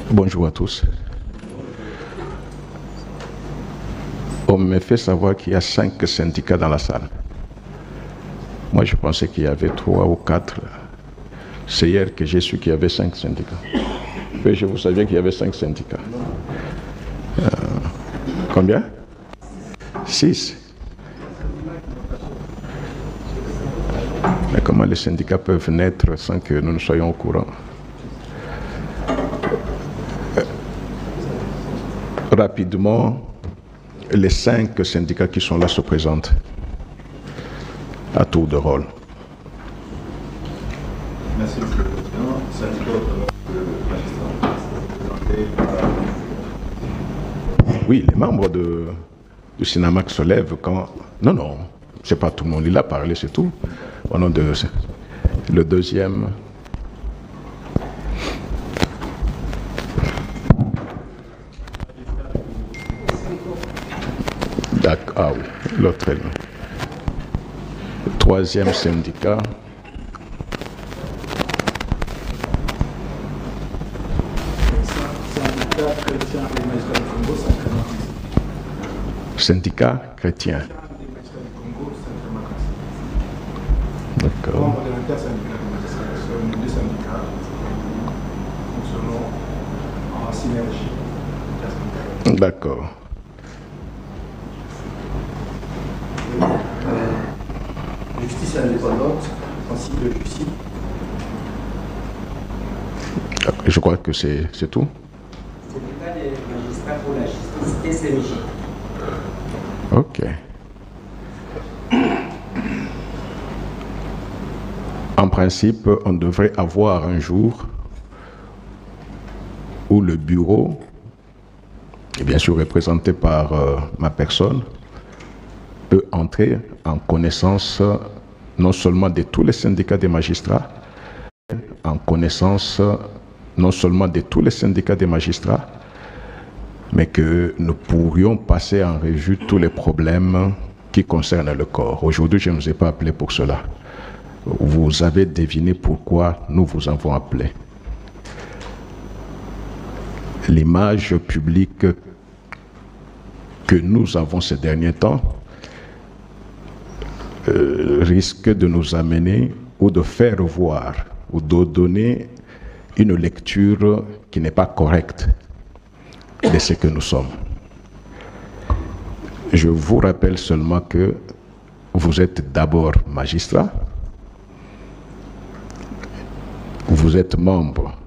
Bonjour à tous. On me fait savoir qu'il y a 5 syndicats dans la salle. Moi, je pensais qu'il y avait 3 ou 4. C'est hier que j'ai su qu'il y avait 5 syndicats. Mais je vous savais qu'il y avait 5 syndicats. Combien? 6. Mais comment les syndicats peuvent naître sans que nous ne soyons au courant? Rapidement, les 5 syndicats qui sont là se présentent à tour de rôle. Merci, M. le Président. Syndicat magistrat. Oui, les membres du Sinamac se lèvent quand... Non, c'est pas tout le monde. Il a parlé, c'est tout. Au nom de... Le deuxième... D'accord, ah oui, l'autre est là. Le troisième syndicat... Syndicat chrétien. D'accord. D'accord. Justice indépendante, principe de justice. Je crois que c'est tout. Syndicat des magistrats pour la justice, SMJ. Ok. En principe, on devrait avoir un jour où le bureau, et bien sûr représenté par ma personne, peut entrer en connaissance non seulement de tous les syndicats des magistrats, en connaissance non seulement de tous les syndicats des magistrats, mais que nous pourrions passer en revue tous les problèmes qui concernent le corps. Aujourd'hui, je ne vous ai pas appelé pour cela. Vous avez deviné pourquoi nous vous avons appelé. L'image publique que nous avons ces derniers temps risque de nous amener ou de faire voir ou de donner une lecture qui n'est pas correcte de ce que nous sommes. Je vous rappelle seulement que vous êtes d'abord magistrat, vous êtes membre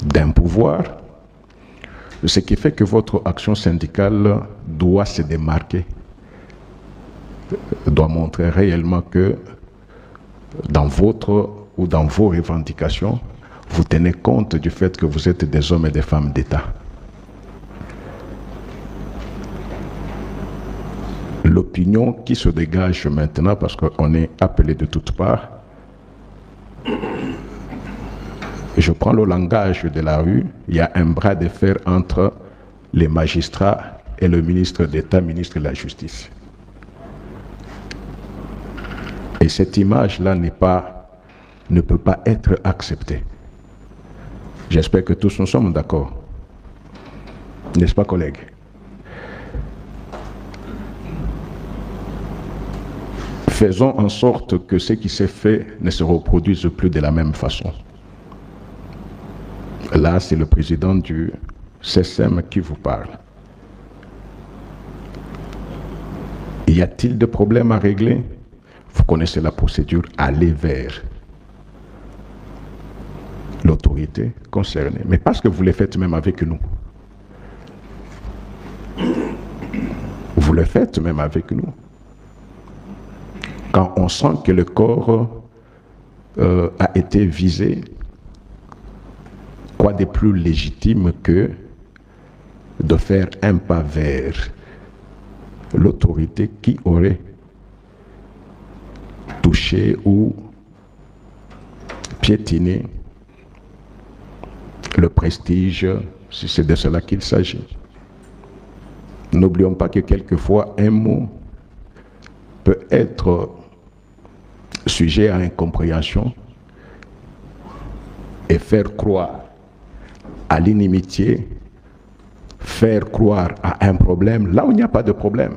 d'un pouvoir, ce qui fait que votre action syndicale doit se démarquer, doit montrer réellement que dans votre ou dans vos revendications, vous tenez compte du fait que vous êtes des hommes et des femmes d'État. L'opinion qui se dégage maintenant, parce qu'on est appelé de toutes parts, je prends le langage de la rue, il y a un bras de fer entre les magistrats et le ministre d'État, ministre de la Justice. Et cette image-là ne peut pas être acceptée. J'espère que tous nous sommes d'accord. N'est-ce pas, collègues? Faisons en sorte que ce qui s'est fait ne se reproduise plus de la même façon. Là, c'est le président du CSM qui vous parle. Y a-t-il des problèmes à régler? Vous connaissez la procédure, allez vers l'autorité concernée. Mais parce que vous le faites même avec nous. Vous le faites même avec nous. Quand on sent que le corps a été visé, quoi de plus légitime que de faire un pas vers l'autorité qui aurait touché ou piétiné le prestige, si c'est de cela qu'il s'agit. N'oublions pas que quelquefois un mot peut être sujet à incompréhension et faire croire à l'inimitié, faire croire à un problème là où il n'y a pas de problème.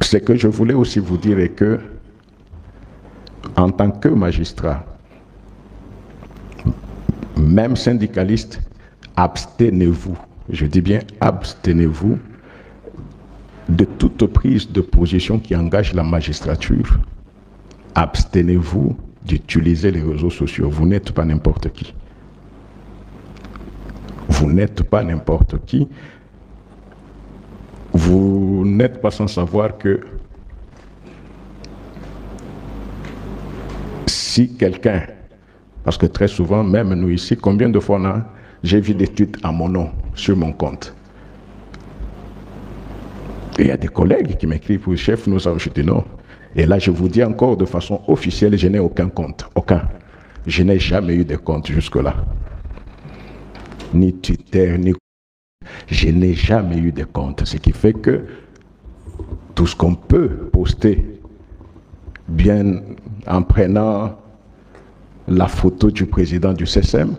Ce que je voulais aussi vous dire est que, en tant que magistrat, même syndicaliste, abstenez-vous, je dis bien abstenez-vous de toute prise de position qui engage la magistrature. Abstenez-vous d'utiliser les réseaux sociaux. Vous n'êtes pas n'importe qui. Vous n'êtes pas n'importe qui. Vous n'êtes pas sans savoir que si quelqu'un, parce que très souvent, même nous ici, combien de fois j'ai vu des tweets à mon nom sur mon compte. Et il y a des collègues qui m'écrivent, oui, chef, nous avons jeté non. Et là, je vous dis encore de façon officielle, je n'ai aucun compte. Aucun. Je n'ai jamais eu de compte jusque-là. Ni Twitter, ni... Je n'ai jamais eu de compte. Ce qui fait que tout ce qu'on peut poster, bien en prenant la photo du président du CSM,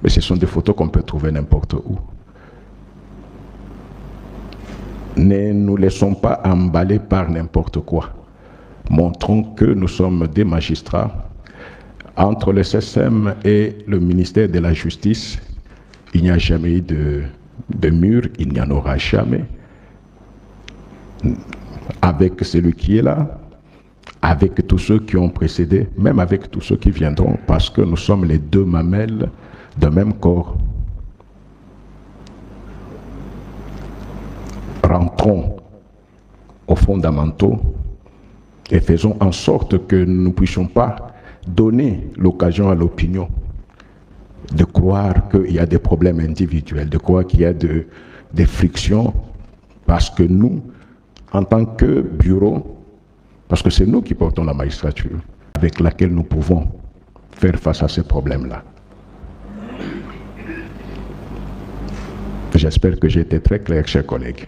mais ce sont des photos qu'on peut trouver n'importe où. Ne nous laissons pas emballer par n'importe quoi. Montrons que nous sommes des magistrats. Entre le CSM et le ministère de la Justice, il n'y a jamais eu de mur, il n'y en aura jamais. Avec celui qui est là, avec tous ceux qui ont précédé, même avec tous ceux qui viendront, parce que nous sommes les deux mamelles d'un même corps. Rentrons aux fondamentaux et faisons en sorte que nous ne puissions pas donner l'occasion à l'opinion de croire qu'il y a des problèmes individuels, de croire qu'il y a des frictions, parce que nous, en tant que bureau, parce que c'est nous qui portons la magistrature, avec laquelle nous pouvons faire face à ces problèmes-là. J'espère que j'ai été très clair, chers collègues.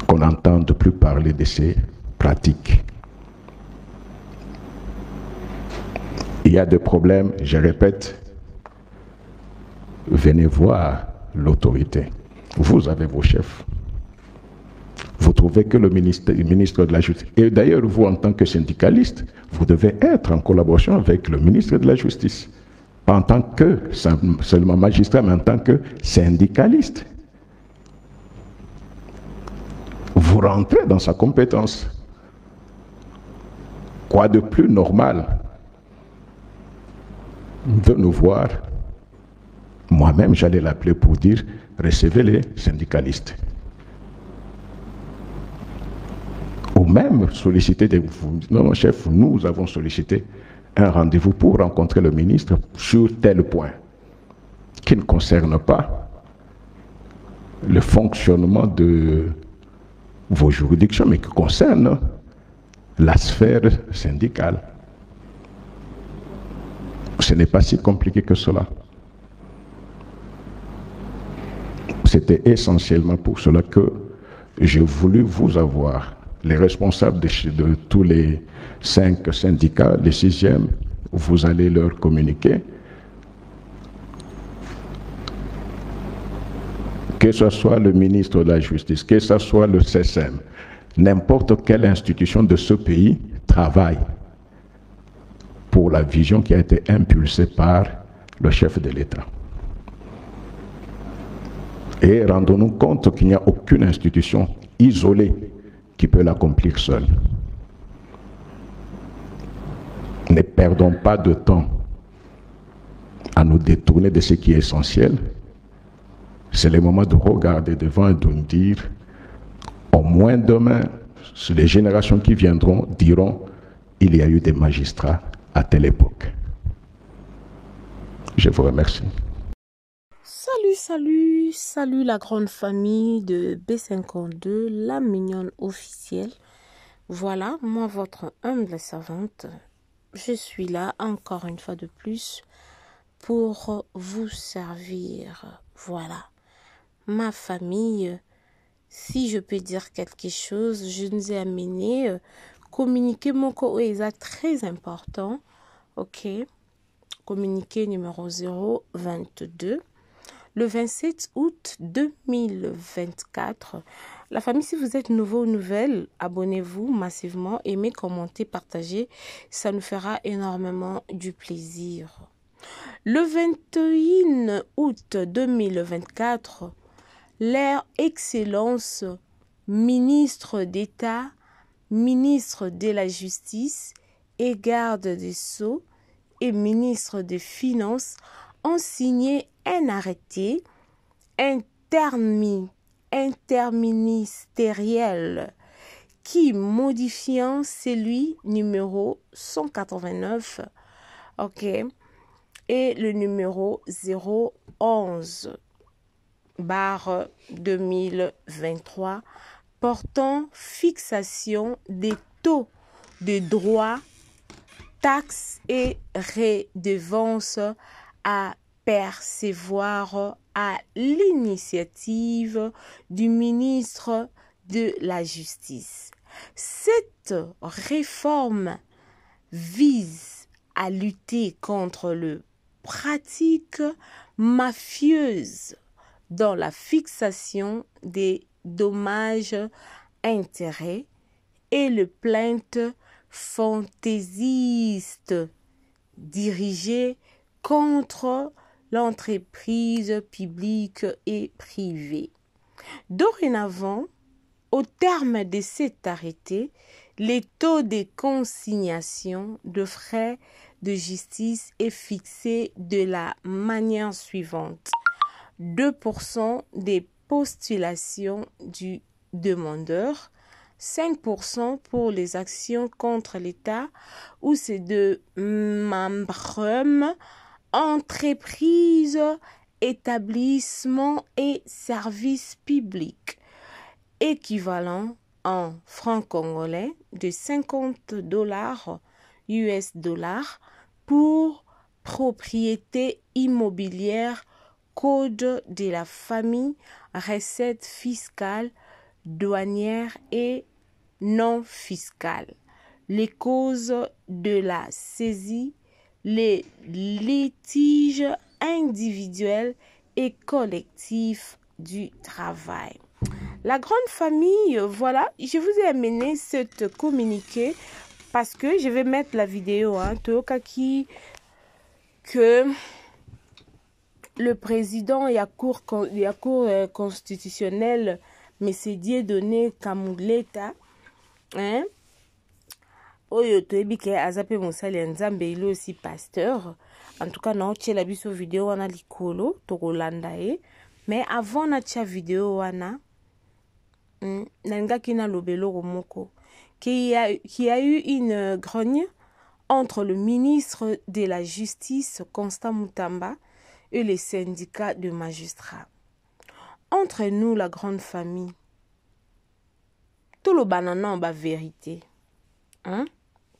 Qu'on n'entende plus parler de ces pratiques. Il y a des problèmes, je répète, venez voir l'autorité. Vous avez vos chefs. Vous trouvez que le ministre de la Justice, et d'ailleurs vous en tant que syndicaliste, vous devez être en collaboration avec le ministre de la Justice. Pas en tant que seulement magistrat, mais en tant que syndicaliste. Vous rentrez dans sa compétence. Quoi de plus normal de nous voir? Moi-même, j'allais l'appeler pour dire, recevez les syndicalistes. Ou même solliciter des... Non, chef, nous avons sollicité un rendez-vous pour rencontrer le ministre sur tel point, qui ne concerne pas le fonctionnement de vos juridictions, mais qui concerne la sphère syndicale. Ce n'est pas si compliqué que cela. C'était essentiellement pour cela que j'ai voulu vous avoir. Les responsables de tous les 5 syndicats, les 6e, vous allez leur communiquer. Que ce soit le ministre de la Justice, que ce soit le CSM, n'importe quelle institution de ce pays travaille pour la vision qui a été impulsée par le chef de l'État. Et rendons-nous compte qu'il n'y a aucune institution isolée qui peut l'accomplir seule. Ne perdons pas de temps à nous détourner de ce qui est essentiel. C'est le moment de regarder devant et de nous dire, au moins demain, les générations qui viendront diront, il y a eu des magistrats à telle époque. Je vous remercie. Salut la grande famille de B52, la mignonne officielle. Voilà, moi votre humble servante, je suis là encore une fois de plus pour vous servir. Voilà, ma famille, si je peux dire quelque chose, je nous ai amené communiqué moko est très important. Ok. Communiqué numéro 022. Le 27 août 2024. La famille, si vous êtes nouveau ou nouvelle, abonnez-vous massivement, aimez, commentez, partagez. Ça nous fera énormément du plaisir. Le 21 août 2024, leur Excellence, ministre d'État, ministre de la Justice et garde des Sceaux et ministre des Finances ont signé un arrêté interministériel qui modifiant celui numéro 189, ok, et le numéro 011/2023 portant fixation des taux de droits, taxes et redevances à percevoir à l'initiative du ministre de la Justice. Cette réforme vise à lutter contre les pratiques mafieuses dans la fixation des dommages-intérêts et les plaintes fantaisistes dirigées contre l'entreprise publique et privée. Dorénavant, au terme de cet arrêté, les taux de consignation de frais de justice est fixé de la manière suivante. 2% des postulations du demandeur, 5% pour les actions contre l'État ou ses deux membres, entreprises, établissements et services publics, équivalent en francs congolais de $50 US pour propriété immobilière, code de la famille, recettes fiscales, douanières et non fiscales. Les causes de la saisie, les litiges individuels et collectifs du travail. La grande famille, voilà, je vous ai amené cette communiqué parce que je vais mettre la vidéo, Tokaki, que le président et la cour constitutionnelle, M. Dieudonné Kamuleta, oyo toyebi ke azape mosali ya nzambe il est aussi pasteur. En tout cas na otiela biso vidéo wana likolo tokolanda ye, mais avant na tia vidéo wana nalingaki na lobelo moko qu'il y a eu une grogne entre le ministre de la Justice Constant Mutamba et les syndicats de magistrats. Entre nous, la grande famille, tout le banana ba vérité,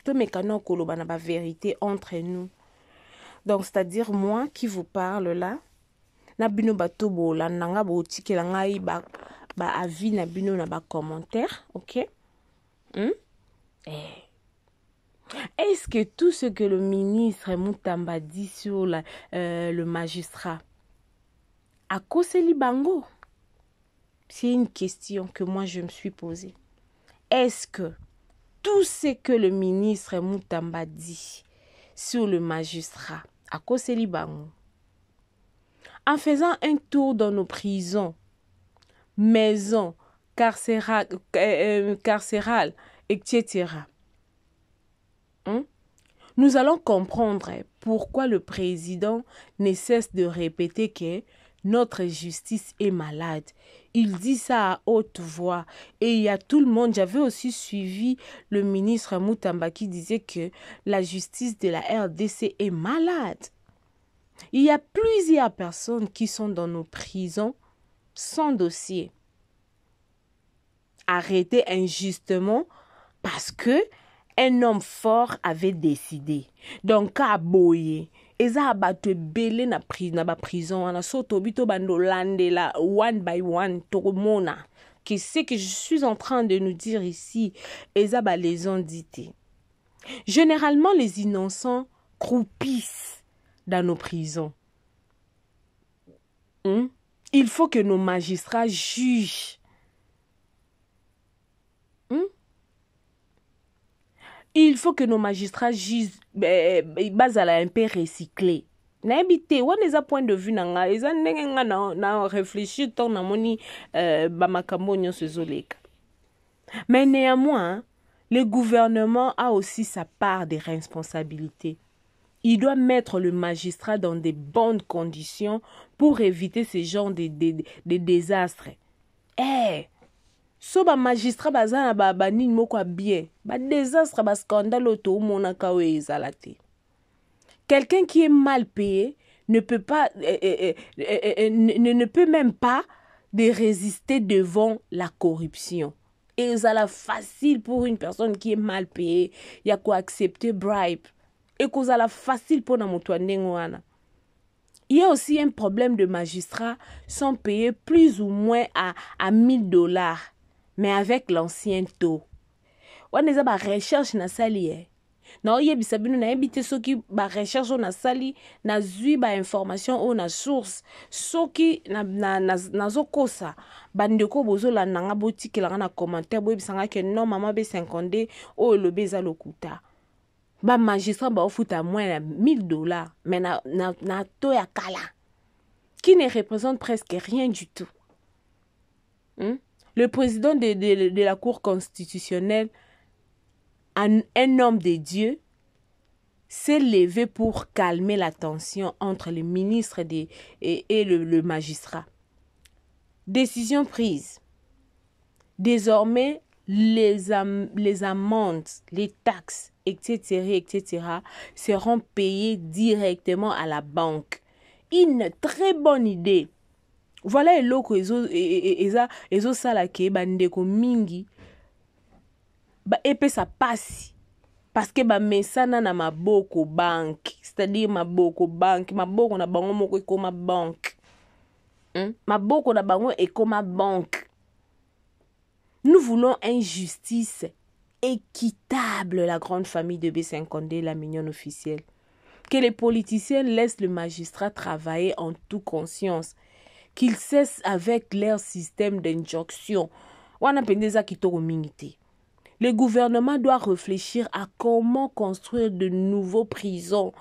tout mécano kolobana ba vérité entre nous. Donc c'est-à-dire moi qui vous parle là, na bino bato bola nanga bo tikela ngai ba avis na bino na ba commentaire, OK? Est-ce que tout ce que le ministre Mutamba dit sur le magistrat a causé Libango? C'est une question que moi je me suis posée. Est-ce que tout ce que le ministre Mutamba dit sur le magistrat a causé Libango? En faisant un tour dans nos prisons, maisons, carcérales, etc., nous allons comprendre pourquoi le président ne cesse de répéter que notre justice est malade. Il dit ça à haute voix. Et il y a tout le monde. J'avais aussi suivi le ministre Mutamba qui disait que la justice de la RDC est malade. Il y a plusieurs personnes qui sont dans nos prisons sans dossier, arrêtées injustement parce que un homme fort avait décidé. Donc, à boye, eza abatu belé na prison wana so tobito bando lande la one by one to mona que ce que je suis en train de nous dire ici, Ezaba les ont dit. Généralement, les innocents croupissent dans nos prisons. Il faut que nos magistrats jugent. Il faut que nos magistrats jugent, basent à un peu recyclé. N'habité, on a point de vue nanga, ils ont réfléchi tant na moni bamakambo se zoleka. Mais néanmoins, le gouvernement a aussi sa part de responsabilité. Il doit mettre le magistrat dans de bonnes conditions pour éviter ce genre de désastres. So ba magistrat bazana ba nini moko bien, ba désastre ba scandale auto monaka we ezalate. Quelqu'un qui est mal payé ne peut pas ne peut même pas de résister devant la corruption. Et c'est facile pour une personne qui est mal payée, il y a quoi accepter bribe. Et que c'est facile pour na mutu wana. Il y a aussi un problème de magistrats sont payés plus ou moins à $1000, mais avec l'ancien taux. On a ba recherche na sali na oye bisabino na ebité soki ba recherche na sali na zui ba information o na source soki na zokosa bandeko bozola nanga botikela na commentaire bo bisanga ke non mama B52 o lobe za lokuta ba magistrat ba ofuta moins $1000 mais na to ya kala qui ne représente presque rien du tout. Le président de la Cour constitutionnelle, un homme de Dieu, s'est levé pour calmer la tension entre le ministre et le magistrat. Décision prise. Désormais, les amendes, les taxes, etc., seront payées directement à la banque. Une très bonne idée. Voilà eloko ezo sala ke bandeko mingi ba epesa pasi parce que ba mesana na maboko banque, c'est-à-dire maboko banque, maboko na bango moko ekoma banque. Maboko na bango ekoma banque. Nous voulons une justice équitable, la grande famille de B52, la mignonne officielle. Que les politiciens laissent le magistrat travailler en toute conscience. Qu'ils cessent avec leur système d'injonction. Le gouvernement doit réfléchir à comment construire de nouveaux prisons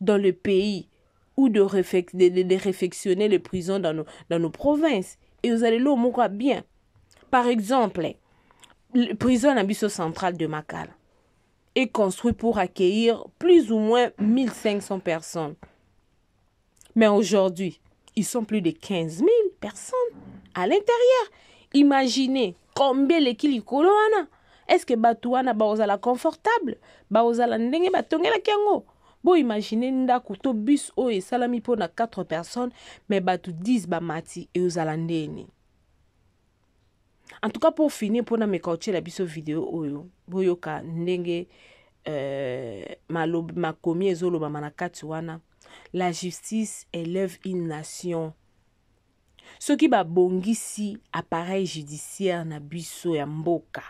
dans le pays ou de réfectionner les prisons dans nos provinces. Et vous allez le voir bien. Par exemple, la prison Abisso centrale de Makala est construite pour accueillir plus ou moins 1500 personnes. Mais aujourd'hui, ils sont plus de 15 000 personnes à l'intérieur. Imaginez combien l'équilibre est. Est-ce que Batouana baozala confortable? Baozala ndenge batongela kengo. Bon, imaginez ndakuto bus o et salami pour 4 personnes, mais batou 10 bamati et ozala ndeni. En tout cas, pour finir, pour me coacher la biso vidéo oyo, boyoka ndenge ma komi ezolo ba manakati wana. La justice élève une nation. Ce qui va bongisi appareil judiciaire na biso ya mboka,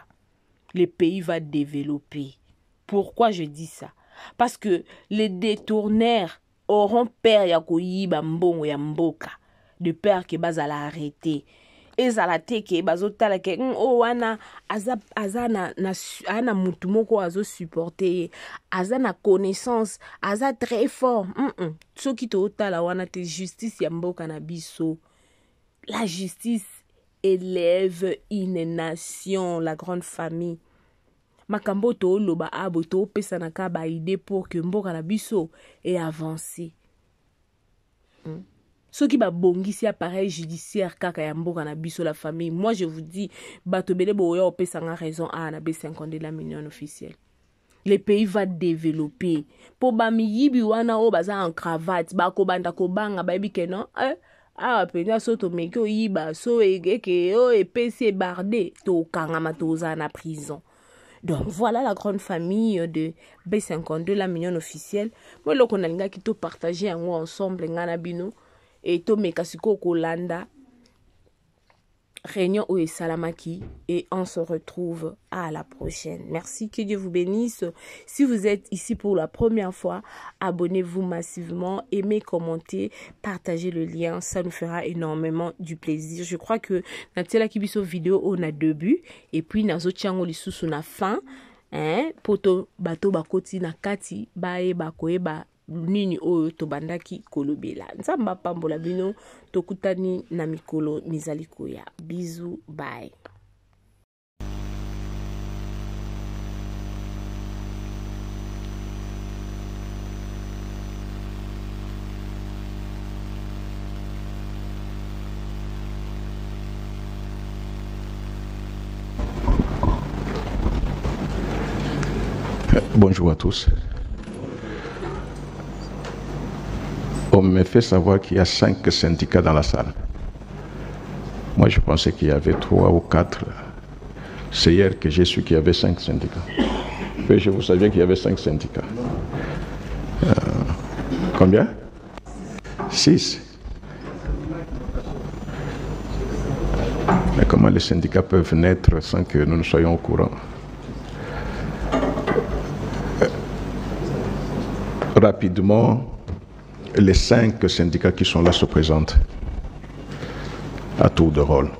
le pays va développer. Pourquoi je dis ça? Parce que les détournaires auront peur ya koyiba mbongo ya mboka, de peur que bazala arrêter. Ezala teke bazotala ke o wana azana mutu moko azo supporter azana connaissance aza très fort soki to otala wana te justice ya mboka na biso. La justice élève une nation, la grande famille. Makambo to loba abo to pesa na ka ba idée pour que mboka na biso ait avancé. Ceux qui ba bongisi appareil judiciaire kaka ya mboka na biso la famille. Moi je vous dis batobele boya opesa nga raison a na B52 la mignonne officielle. Le pays va développer. Po ba miyibi wana o baza en cravate ba ko banda ko banga ba bi ke non ah pena soto meke o yiba so eke o epesi bardé to kangama to za na prison. Donc voilà la grande famille de B52 la mignonne officielle. Moi lo konalinga ki to partager yango ensemble ngana bino. Et to mekasiko kolanda réunion au Salamaki et on se retrouve à la prochaine. Merci, que Dieu vous bénisse. Si vous êtes ici pour la première fois, abonnez-vous massivement, aimez, commentez, partagez le lien, ça nous fera énormément du plaisir. Je crois que dans la vidéo on a deux buts et puis dans autre chango lisusu na fin, poto bato bakoti na kati bae bakoeba nini oyo tobandaki kolobela. Nzamba pambola bino tokutani na mikolo mizali koya. Bisous, bye. Bonjour à tous. On me fait savoir qu'il y a 5 syndicats dans la salle. Moi, je pensais qu'il y avait 3 ou 4. C'est hier que j'ai su qu'il y avait 5 syndicats. Mais je vous savais qu'il y avait 5 syndicats. Combien? 6. Mais comment les syndicats peuvent naître sans que nous ne soyons au courant? Rapidement, les 5 syndicats qui sont là se présentent à tour de rôle.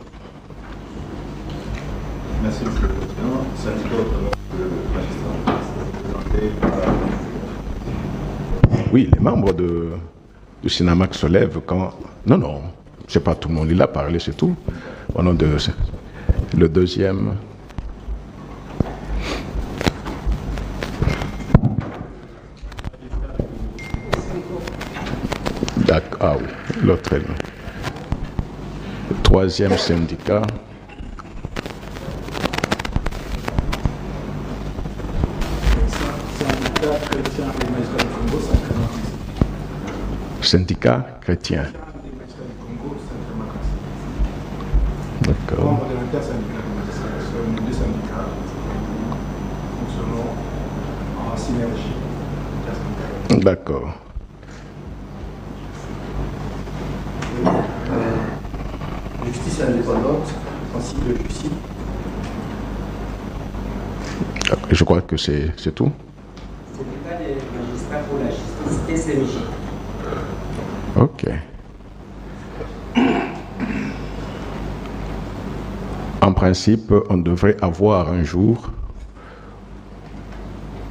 Merci, Monsieur le Président. Syndicat autonome de magistrat, présenté par... Oui, les membres du Sinamac se lèvent quand... Non, c'est pas tout le monde. Il a parlé, c'est tout. Au nom de... Le deuxième... Ah oui, l'autre est là. Le troisième syndicat. Syndicat chrétien. D'accord. D'accord. Justice indépendante, principe de justice. Je crois que c'est tout. Syndicat des magistrats pour la justice, SMJ. Ok. En principe, on devrait avoir un jour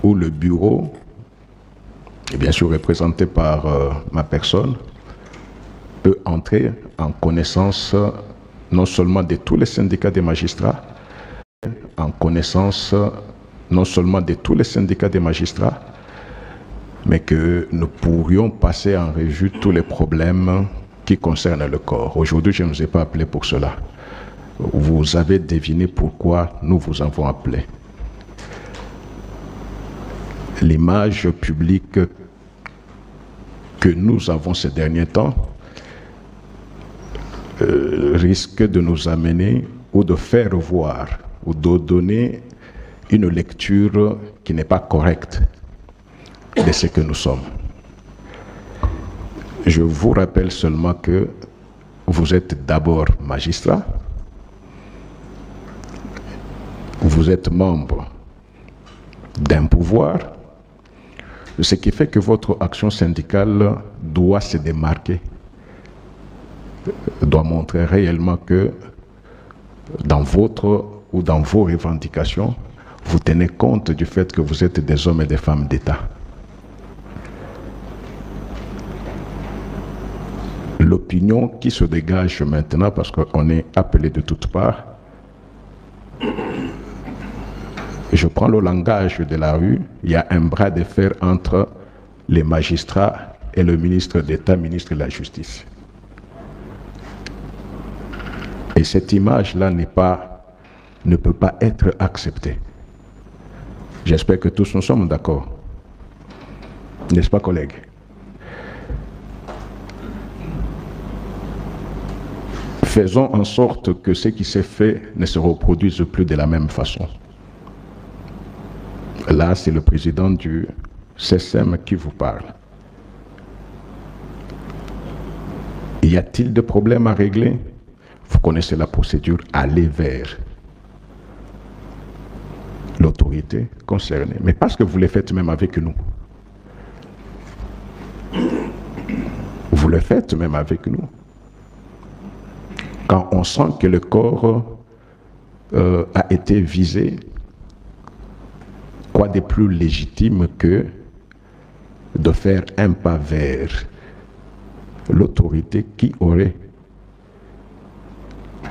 où le bureau, et bien sûr représenté par ma personne, peut entrer en connaissance non seulement de tous les syndicats des magistrats, mais que nous pourrions passer en revue tous les problèmes qui concernent le corps. Aujourd'hui, je ne vous ai pas appelé pour cela. Vous avez deviné pourquoi nous vous avons appelé. L'image publique que nous avons ces derniers temps risque de nous amener ou de faire voir ou de donner une lecture qui n'est pas correcte de ce que nous sommes. Je vous rappelle seulement que vous êtes d'abord magistrat, vous êtes membre d'un pouvoir, ce qui fait que votre action syndicale doit se démarquer, doit montrer réellement que dans votre ou dans vos revendications, vous tenez compte du fait que vous êtes des hommes et des femmes d'État. L'opinion qui se dégage maintenant, parce qu'on est appelé de toutes parts, je prends le langage de la rue, il y a un bras de fer entre les magistrats et le ministre d'État, ministre de la Justice. Et cette image-là ne peut pas être acceptée. J'espère que tous nous sommes d'accord. N'est-ce pas, collègues? Faisons en sorte que ce qui s'est fait ne se reproduise plus de la même façon. Là, c'est le président du CSM qui vous parle. Y a-t-il des problèmes à régler? Vous connaissez la procédure, allez vers l'autorité concernée. Mais parce que vous le faites même avec nous. Vous le faites même avec nous. Quand on sent que le corps a été visé, quoi de plus légitime que de faire un pas vers l'autorité qui aurait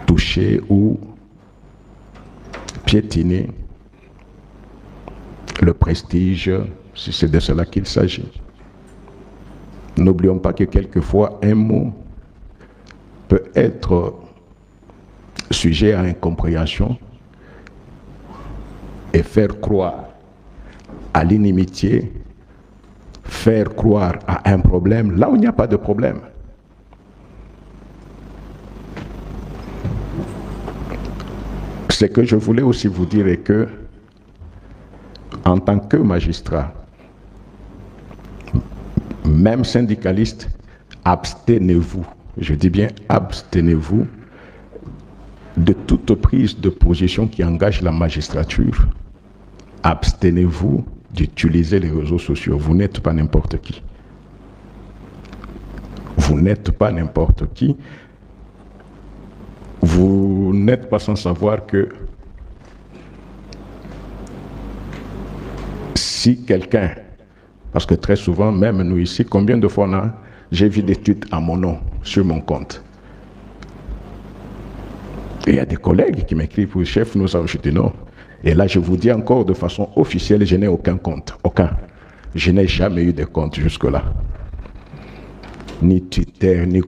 touché ou piétiné le prestige, si c'est de cela qu'il s'agit. N'oublions pas que quelquefois un mot peut être sujet à incompréhension et faire croire à l'inimitié, faire croire à un problème là où il n'y a pas de problème. Ce que je voulais aussi vous dire est que, en tant que magistrat, même syndicaliste, abstenez-vous, je dis bien abstenez-vous de toute prise de position qui engage la magistrature. Abstenez-vous d'utiliser les réseaux sociaux. Vous n'êtes pas n'importe qui. Vous n'êtes pas n'importe qui. Vous n'êtes pas sans savoir que si quelqu'un, parce que très souvent, même nous ici, combien de fois j'ai vu des tweets à mon nom sur mon compte. Et il y a des collègues qui m'écrivent, oui, chef, nous avons jeté non. Et là, je vous dis encore de façon officielle, je n'ai aucun compte. Aucun. Je n'ai jamais eu de compte jusque-là. Ni Twitter, ni...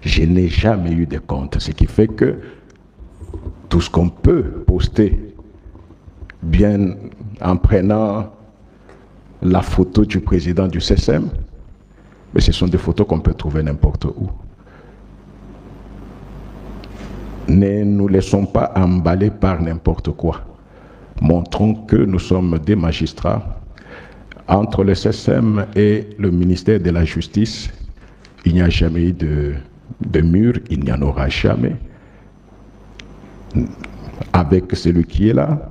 Je n'ai jamais eu de compte. Ce qui fait que tout ce qu'on peut poster, bien en prenant la photo du président du CSM, mais ce sont des photos qu'on peut trouver n'importe où. Ne nous laissons pas emballer par n'importe quoi. Montrons que nous sommes des magistrats. Entre le CSM et le ministère de la Justice, il n'y a jamais eu de mur, il n'y en aura jamais. Avec celui qui est là,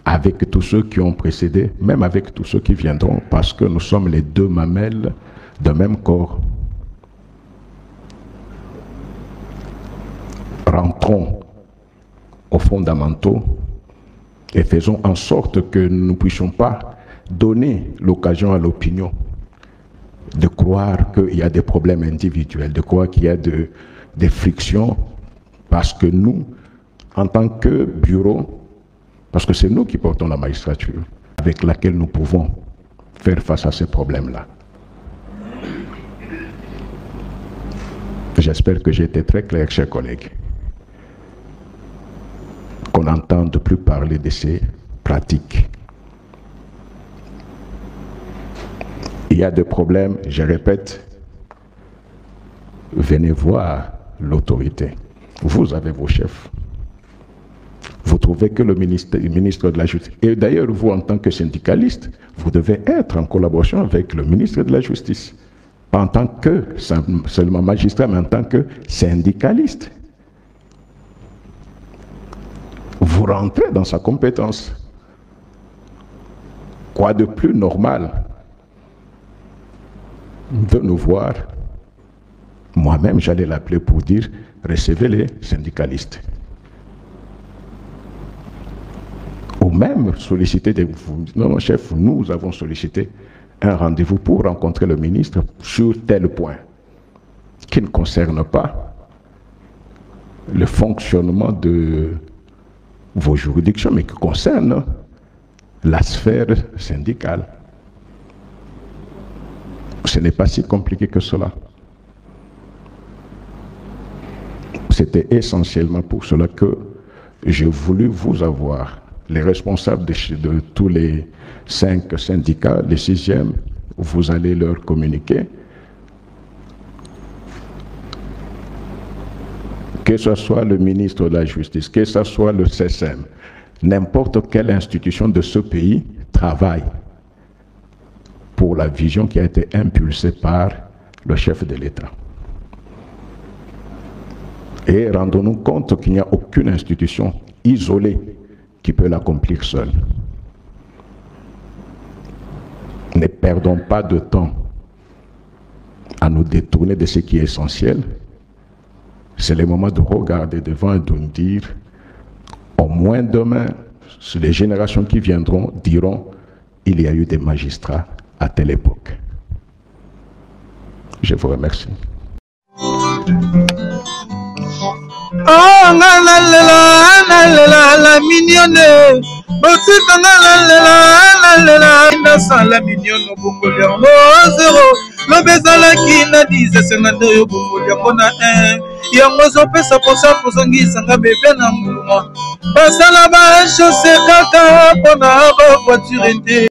avec tous ceux qui ont précédé, même avec tous ceux qui viendront, parce que nous sommes les deux mamelles d'un même corps. Rentrons aux fondamentaux et faisons en sorte que nous ne puissions pas donner l'occasion à l'opinion de croire qu'il y a des problèmes individuels, de croire qu'il y a des frictions, parce que nous, en tant que bureau, parce que c'est nous qui portons la magistrature, avec laquelle nous pouvons faire face à ces problèmes-là. J'espère que j'ai été très clair, chers collègues. Qu'on n'entende plus parler de ces pratiques. Il y a des problèmes, je répète, venez voir l'autorité. Vous avez vos chefs. Vous trouvez que le ministre de la Justice, et d'ailleurs vous en tant que syndicaliste, vous devez être en collaboration avec le ministre de la Justice. Pas en tant que seulement magistrat, mais en tant que syndicaliste. Vous rentrez dans sa compétence. Quoi de plus normal de nous voir? Moi-même, j'allais l'appeler pour dire, recevez les syndicalistes. Ou même solliciter des... Non, chef, nous avons sollicité un rendez-vous pour rencontrer le ministre sur tel point, qui ne concerne pas le fonctionnement de vos juridictions, mais qui concerne la sphère syndicale. Ce n'est pas si compliqué que cela. C'était essentiellement pour cela que j'ai voulu vous avoir. Les responsables de tous les 5 syndicats, les 6e, vous allez leur communiquer. Que ce soit le ministre de la Justice, que ce soit le CSM, n'importe quelle institution de ce pays travaille pour la vision qui a été impulsée par le chef de l'État. Et rendons-nous compte qu'il n'y a aucune institution isolée qui peut l'accomplir seule. Ne perdons pas de temps à nous détourner de ce qui est essentiel. C'est le moment de regarder devant et de nous dire, au moins demain, les générations qui viendront diront, il y a eu des magistrats à telle époque. Je vous remercie. Oh, la mignonne. Botika la mignonne bokolia mo zéro. Le bezala qui na 10 senando yo bokolia pona 1. Yango zo pesa posa kozongisa nga bebe na mbuma. Basala ba chaussée kaka pona voiture.